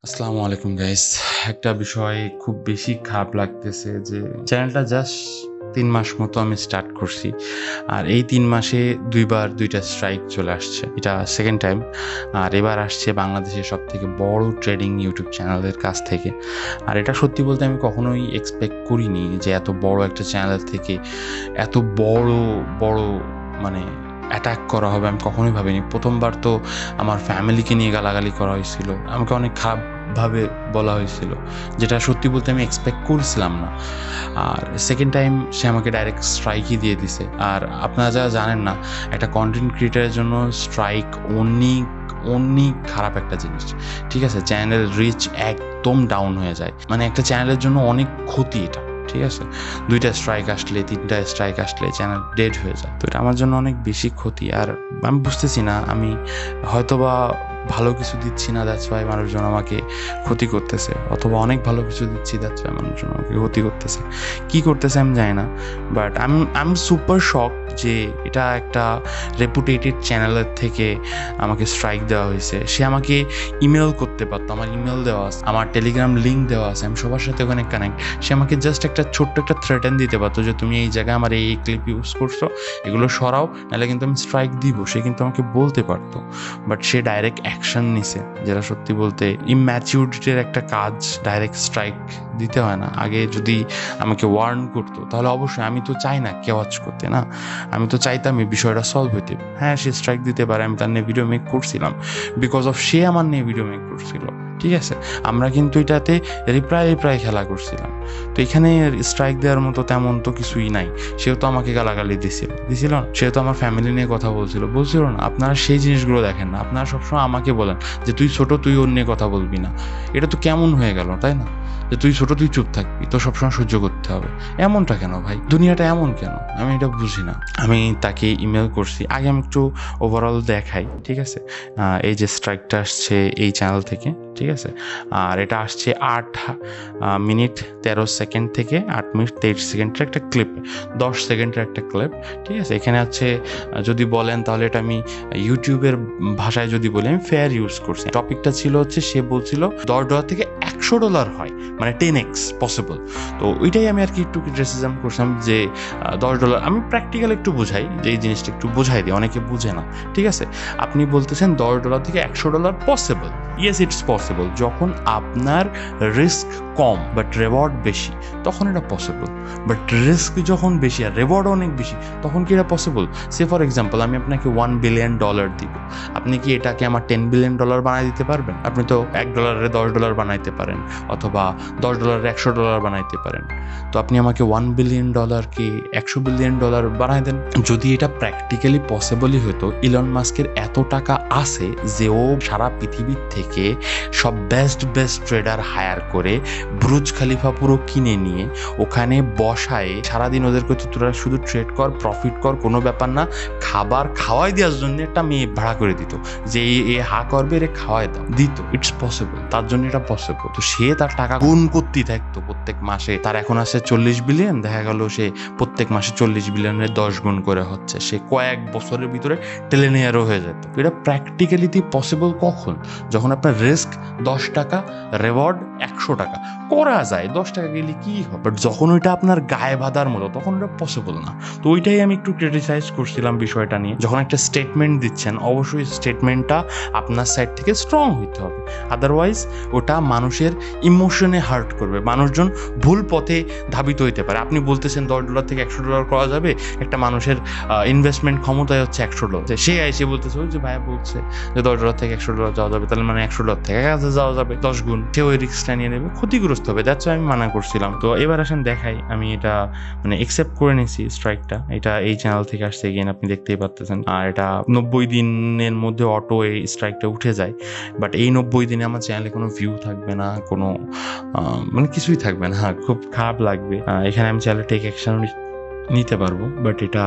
আসসালামু আলাইকুম গাইস। একটা বিষয় খুব বেশি খারাপ লাগতেছে যে চ্যানেলটা জাস্ট ৩ মাস মতো আমি স্টার্ট করছি। আর এই ৩ মাসে ২ বার ২ টা স্ট্রাইক চলে আসছে। এটা সেকেন্ড টাইম। আর এবার আসছে বাংলাদেশের সবথেকে বড় ট্রেডিং ইউটিউব চ্যানেলের কাছ থেকে। আর এটা সত্যি বলতে আমি কখনোই এক্সপেক্ট করিনি যে এত বড় একটা চ্যানেল থেকে এত বড় মানে অ্যাটাক করা হবে। আমি কখনোই ভাবিনি। ১ম বার তো আমার ফ্যামিলিকে নিয়ে গালাগালি করা হয়েছিল। আমাকে অনেক খারাপভাবে বলা হয়েছিল, যেটা সত্যি বলতে আমি এক্সপেক্ট করছিলাম না। আর সেকেন্ড টাইম সে আমাকে ডাইরেক্ট স্ট্রাইকই দিয়ে দিছে। আর আপনারা যারা জানেন না, একটা কন্টেন্ট ক্রিয়েটারের জন্য স্ট্রাইক অনেক খারাপ একটা জিনিস। ঠিক আছে? চ্যানেলের রিচ একদম ডাউন হয়ে যায়। মানে একটা চ্যানেলের জন্য অনেক ক্ষতি এটা। ঠিক আছে? ২ টা স্ট্রাইক আসলে, ৩ টা স্ট্রাইক আসলে চ্যানেল ডেড হয়ে যায়। তো এটা আমার জন্য অনেক বেশি ক্ষতি। আর আমি বুঝতেছি না, আমি হয়তোবা ভালো কিছু দিচ্ছি না, দ্যাটস ওয়াই মানুষজন আমাকে ক্ষতি করতেছে, অথবা অনেক ভালো কিছু দিচ্ছি, দ্যাটস ওয়াই মানুষজন আমাকে ক্ষতি করতেছে। কি করতেছে আমি জানি না, বাট আই এম সুপার শক যে এটা একটা রেপুটেটেড চ্যানেলের থেকে আমাকে স্ট্রাইক দেওয়া হয়েছে। সে আমাকে ইমেল করতে পারতো, আমার ইমেল দেওয়া আছে, আমার টেলিগ্রাম লিঙ্ক দেওয়া আছে, আমি সবার সাথে ওখানে কানেক্ট। সে আমাকে জাস্ট একটা ছোট্ট একটা থ্রেটেন দিতে পারতো যে তুমি এই জায়গায় আমার এই ক্লিপ ইউজ করছো, এগুলো সরাও, নাহলে কিন্তু আমি স্ট্রাইক দিব। সে কিন্তু আমাকে বলতে পারতো, বাট সে ডাইরেক্ট অ্যাকশন নিছে, যেটা সত্যি বলতে ইম্যাচিউরিটির একটা কাজ। ডাইরেক্ট স্ট্রাইক দিতে হয় না। আগে যদি আমাকে ওয়ার্ন করতো তাহলে অবশ্যই, আমি তো চাই না কেওয়াচ করতে, না, আমি তো চাইতাম এই বিষয়টা সলভ হইতে। হ্যাঁ, সে স্ট্রাইক দিতে পারে, আমি তার নিয়ে ভিডিও মেক করছিলাম, বিকজ অফ সে আমার নিয়ে ভিডিও মেক করছিল। ঠিক আছে? আমরা কিন্তু এটাতে রিপ্লাই খেলা করছিলাম। তো এখানে স্ট্রাইক দেওয়ার মতো তেমন তো কিছুই নাই। সেও তো আমাকে গালাগালি দিছিল না? সেও তো আমার ফ্যামিলি নিয়ে কথা বলছিল না? আপনারা সেই জিনিসগুলো দেখেন না, আপনারা সবসময় আমাকে বলেন যে তুই ছোট, তুই ওর নিয়ে কথা বলবি না। এটা তো কেমন হয়ে গেল, তাই না? যে তুই ছোট, তুই চুপ থাকবি, তো সবসময় সহ্য করতে হবে। এমনটা কেন ভাই? দুনিয়াটা এমন কেন? আমি এটা বুঝি না। আমি তাকে ইমেল করছি। আগে আমি একটু ওভারঅল দেখাই। ঠিক আছে? এই যে স্ট্রাইকটা আসছে এই চ্যানেল থেকে। ঠিক আছে? আর এটা আসছে ৮ মিনিট ১৩ সেকেন্ড থেকে ৮ মিনিট ২৩ সেকেন্ডের একটা ক্লিপ, ১০ সেকেন্ডের একটা ক্লিপ। ঠিক আছে? এখানে আছে, যদি বলেন তাহলে এটা আমি ইউটিউবের ভাষায় যদি বলি, আমি ফেয়ার ইউজ করছি। টপিকটা ছিল হচ্ছে, সে বলছিল $১০ থেকে $১০০ হয়, মানে 10x পসিবল। তো ওইটাই আমি আর কি একটু ক্রিটিসিজম করছিলাম যে $১০, আমি প্র্যাকটিক্যাল একটু বোঝাই, যে এই জিনিসটা একটু বোঝাই দিই, অনেকে বুঝে না। ঠিক আছে? আপনি বলতেছেন $১০ থেকে $১০০ পসিবল। Yes, it's possible. যখন আপনার রিস্ক কম বাট রেওয়ার্ড বেশি, তখন এটা পসিবল। বাট রিস্ক যখন বেশি আর রেওয়ার্ড অনেক বেশি, তখন কি এটা পসিবল? সে ফর এক্সাম্পল, আমি আপনাকে $1 বিলিয়ন দিব। আপনি কি এটাকে আমার $10 বিলিয়ন বানাই দিতে পারবেন? আপনি তো $১ $10 বানাইতে পারেন, অথবা $10 $100 বানাইতে পারেন। তো আপনি আমাকে $1 বিলিয়ন কি $100 বিলিয়ন বানাই দেন। যদি এটা প্র্যাকটিক্যালি পসিবলই হতো, ইলন মাস্কের এত টাকা আছে যে ও সারা পৃথিবীর থেকে সব বেস্ট ট্রেডার হায়ার করে বুর্জ খলিফা পুরো কিনে নিয়ে ওখানে বসায়, সারাদিন ওদেরকে তো তোরা শুধু ট্রেড কর, প্রফিট কর, কোনো ব্যাপার না, খাবার খাওয়াই দেওয়ার জন্য একটা মেয়ে ভাড়া করে দিত, যে এ হা করবে, এর খাওয়াই দাও, দিত। ইটস পসিবল, তার জন্য এটা পসিবল। তো সে তার টাকা গুণ করতেই থাকতো প্রত্যেক মাসে। তার এখন আছে 40 বিলিয়ন, দেখা গেল সে প্রত্যেক মাসে 40 বিলিয়নের 10 গুণ করে হচ্ছে। সে কয়েক বছরের ভিতরে টেলেনিয়ারও হয়ে যেত। এটা প্র্যাকটিক্যালিটি পসিবল কখন? যখন আপনার রিস্ক $10, রেওয়ার্ড $100। করা যায়, $10 গেলে কি হবে? বাট যখন ওইটা আপনার গায়ে বাঁধার মতো, তখন ওটা পসিবল না। তো ওইটাই আমি একটু ক্রিটিসাইজ করছিলাম বিষয়টা নিয়ে। যখন একটা স্টেটমেন্ট দিচ্ছেন, অবশ্যই স্টেটমেন্টটা আপনার সাইড থেকে স্ট্রং হইতে হবে, আদারওয়াইজ ওটা মানুষের ইমোশনে হার্ট করবে, মানুষজন ভুল পথে ধাবিত হইতে পারে। আপনি বলতেছেন $10 থেকে $100 করা যাবে, একটা মানুষের ইনভেস্টমেন্ট ক্ষমতায় হচ্ছে $100, সে এসে বলতেছে, ওই যে ভাইয়া বলছে যে $10 থেকে $100 যাওয়া যাবে, তাহলে মানে $100 থেকে 1000 যাওয়া যাবে 10 গুণ। সে ওই রিস্কটা নিয়ে নেবে, ক্ষতিগ্রস্ত হবে। দ্যাটস আমি মানা করছিলাম। তো এবার আসেন দেখাই, আমি এটা মানে একসেপ্ট করে নিয়েছি স্ট্রাইকটা। এটা এই চ্যানেল থেকে আসছে, এগেন আপনি দেখতেই পাচ্ছেন। আর এটা 90 দিনের মধ্যে অটো এই স্ট্রাইকটা উঠে যায়। বাট এই 90 দিনে আমার চ্যানেলে কোনো ভিউ থাকবে না, কোনো মানে কিছুই থাকবে না। খুব খারাপ লাগবে। এখানে আমি চ্যানেলে টেক অ্যাকশন নিতে পারবো, বাট এটা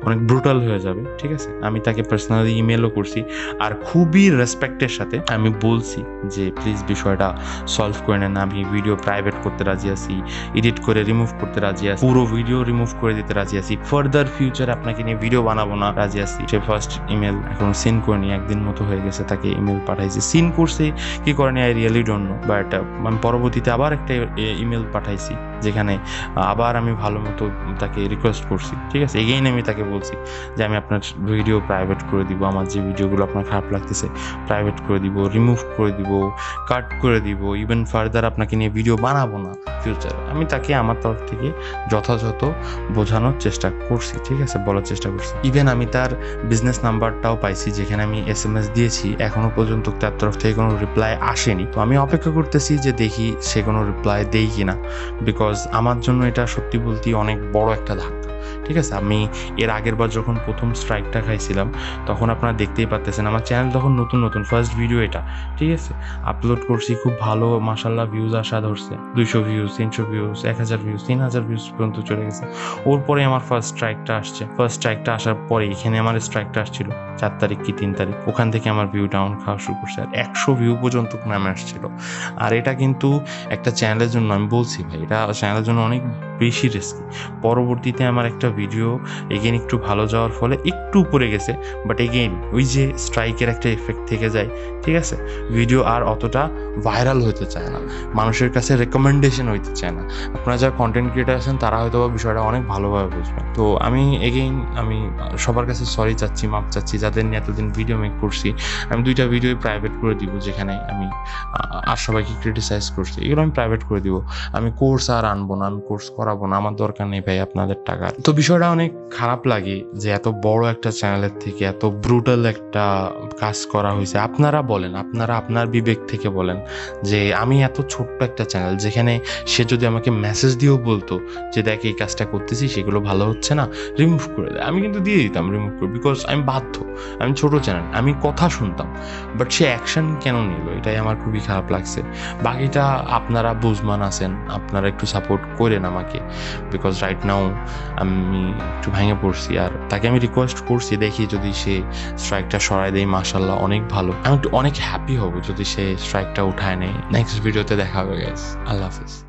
অনেক ব্রুটাল হয়ে যাবে। ঠিক আছে, আমি তাকে পার্সোনালি ইমেলও করছি, আর খুবই রেসপেক্টের সাথে আমি বলছি যে প্লিজ বিষয়টা সলভ করে নেন। আমি ভিডিও প্রাইভেট করতে রাজি আছি, এডিট করে রিমুভ করতে রাজি আছি, পুরো ভিডিও রিমুভ করে দিতে রাজি আছি, ফার্দার ফিউচার আপনাকে নিয়ে ভিডিও বানাবো না রাজি আছি। সে ফার্স্ট ইমেল এখন সিন করে নি, একদিন মতো হয়ে গেছে, তাকে ইমেল পাঠাইছি, সিন করছে কি করেনি I really don't know, but আমি পরবর্তীতে আবার একটা ইমেল পাঠাইছি যেখানে আবার আমি ভালো মতো তাকে রিকোয়েস্ট করছি। ঠিক আছে, এগেইন আমি তাকে বলছি যে আমি আপনার ভিডিও প্রাইভেট করে দিব, আমার যে ভিডিওগুলো আপনার খারাপ লাগতেছে প্রাইভেট করে দিব, রিমুভ করে দিব, কাট করে দিব, ইভেন ফার্দার আপনাকে নিয়ে ভিডিও বানাবো না ফিউচারে। আমি তাকে আমার তরফ থেকে যথাযথ বোঝানোর চেষ্টা করছি। ঠিক আছে, বলার চেষ্টা করছি। ইভেন আমি তার বিজনেস নাম্বারটাও পাইছি যেখানে আমি SMS দিয়েছি, এখনো পর্যন্ত তার তরফ থেকে কোনো রিপ্লাই আসেনি। তো আমি অপেক্ষা করতেছি যে দেখি সে কোনো রিপ্লাই দেই কিনা, বিকজ আমার জন্য এটা সত্যি বলতে অনেক বড় একটা ধাক্কা। ঠিক আছে, আমি এর আগের বার যখন প্রথম স্ট্রাইকটা খাইছিলাম তখন আপনারা দেখতেই পাচ্ছেন আমার চ্যানেল তখন নতুন ফার্স্ট ভিডিও এটা। ঠিক আছে, আপলোড করছি, খুব ভালো মাশাল্লাহ ভিউজ আসা ধরছে, 200 ভিউজ, 300 ভিউজ, 1000 ভিউজ, 3000 ভিউজ পর্যন্ত চলে গেছে। ওর পরে আমার ফার্স্ট স্ট্রাইকটা আসছে, ফার্স্ট স্ট্রাইকটা আসার পরে এখানে আমার স্ট্রাইকটা আসছিল 4 তারিখ কি 3 তারিখ, ওখান থেকে আমার ভিউ ডাউন খাওয়া শুরু করছে, আর 100 ভিউ পর্যন্ত নামে আসছিল। আর এটা কিন্তু একটা চ্যানেলের জন্য, আমি বলছি ভাই, এটা চ্যানেলের জন্য অনেক বেশি রিস্কি। পরবর্তীতে আমার একটা ভিডিও এগেন একটু ভালো যাওয়ার ফলে একটু উপরে গেছে, বাট এগেইন ওই যে স্ট্রাইকের একটা এফেক্ট থেকে যায়। ঠিক আছে, ভিডিও আর অতটা ভাইরাল হতে চায় না, মানুষের কাছে রেকমেন্ডেশন হইতে চায় না। আপনারা যারা কন্টেন্ট ক্রিয়েটার আছেন তারা হয়তো বিষয়টা অনেক ভালোভাবে বুঝবেন। তো আমি এগেইন আমি সবার কাছে সরি চাচ্ছি, মাপ চাচ্ছি, যাদের নিয়ে এতদিন ভিডিও মেক করছি। আমি 2টা ভিডিও প্রাইভেট করে দিব যেখানে আমি আর সবাইকে ক্রিটিসাইজ করছি, এগুলো আমি প্রাইভেট করে দিব। আমি কোর্স আর আনবো না, আমি কোর্স করাবো না, আমার দরকার নেই ভাই আপনাদের টাকা। তো বিষয়টা অনেক খারাপ লাগে যে এত বড় একটা চ্যানেলের থেকে এত ব্রুটাল একটা কাজ করা হয়েছে। আপনারা বলেন, আপনারা আপনার বিবেক থেকে বলেন যে আমি এত ছোট্ট একটা চ্যানেল যেখানে সে যদি আমাকে মেসেজ দিয়েও বলতো যে দেখ এই কাজটা করতেছি সেগুলো ভালো হচ্ছে না, রিমুভ করে দেয়, আমি কিন্তু দিয়ে দিতাম রিমুভ করে, বিকজ আমি বাধ্য, আমি ছোট চ্যানেল, আমি কথা শুনতাম। বাট সে অ্যাকশন কেন নিল, এটাই আমার খুবই খারাপ লাগছে। বাকিটা আপনারা বুঝমান আছেন, আপনারা একটু সাপোর্ট করেন আমাকে, বিকজ রাইট নাও আমি একটু ভেঙে পড়ছি। আর তাকে আমি রিকোয়েস্ট করছি, দেখি যদি সে স্ট্রাইকটা সরাই দেয় মাশাল্লাহ অনেক ভালো, আমি একটু অনেক হ্যাপি হব যদি সে স্ট্রাইকটা উঠায় নেয়। নেক্সট ভিডিওতে দেখা হবে গাইস, আল্লাহ হাফিজ।